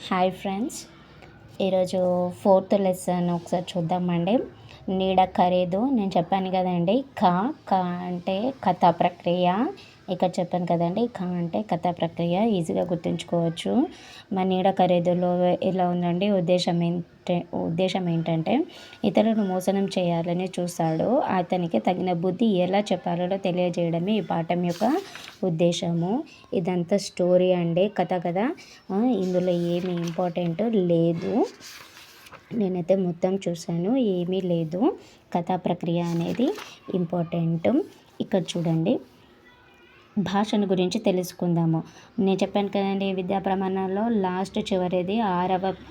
Hi friends, ఈరోజు fourth lesson ఒకసారి చూద్దామండి. నీడ ఖరీదు. నేను చెప్పాను కదండి, క అంటే కథా ప్రక్రియ. ఇక్కడ చెప్పాను కదండి, అంటే కథా ప్రక్రియ ఈజీగా గుర్తుంచుకోవచ్చు. మా నీడ ఖరీదులో ఇలా ఉందండి. ఉద్దేశం ఏంటంటే ఇతరులను మోసనం చేయాలని చూస్తాడు. అతనికి తగిన బుద్ధి ఎలా చెప్పాలో తెలియజేయడమే ఈ పాఠం యొక్క ఉద్దేశము. ఇదంతా స్టోరీ అండి, కథ కదా. ఇందులో ఏమి ఇంపార్టెంట్ లేదు. నేనైతే మొత్తం చూశాను, ఏమీ లేదు. కథా ప్రక్రియ అనేది ఇంపార్టెంట్. ఇక్కడ చూడండి, భాషను గురించి తెలుసుకుందాము. నేను చెప్పాను కదండి, విద్యా ప్రమాణాల్లో లాస్ట్ చివరిది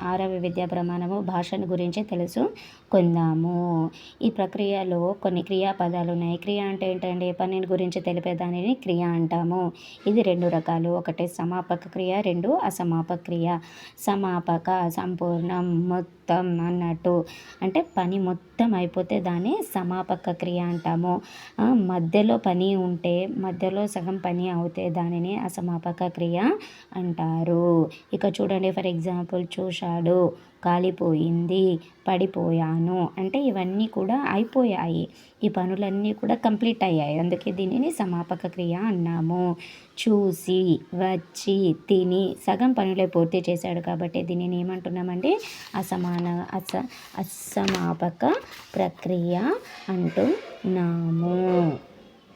ఆరవ విద్యా ప్రమాణము భాషను గురించి తెలుసుకుందాము. ఈ ప్రక్రియలో కొన్ని క్రియాపదాలు ఉన్నాయి. క్రియ అంటే ఏంటండి? పనిని గురించి తెలిపే దానిని క్రియ అంటాము. ఇది రెండు రకాలు, ఒకటి సమాపక క్రియ, రెండు అసమాపక క్రియ. సమాపక సంపూర్ణం, మొత్తం అన్నట్టు, అంటే పని మొత్తం అయిపోతే దాన్ని సమాపక క్రియ అంటాము. మధ్యలో పని ఉంటే, మధ్యలో సగం పని అవుతే దానిని అసమాపక క్రియ అంటారు. ఇక చూడండి, ఫర్ ఎగ్జాంపుల్, చూశాడు, కాలిపోయింది, పడిపోయాను, అంటే ఇవన్నీ కూడా అయిపోయాయి. ఈ పనులన్నీ కూడా కంప్లీట్ అయ్యాయి, అందుకే దీనిని సమాపక క్రియ అన్నాము. చూసి, వచ్చి, తిని సగం పనులే పూర్తి చేశాడు కాబట్టి దీనిని ఏమంటున్నామండి? అసమాపక ప్రక్రియ అంటున్నాము.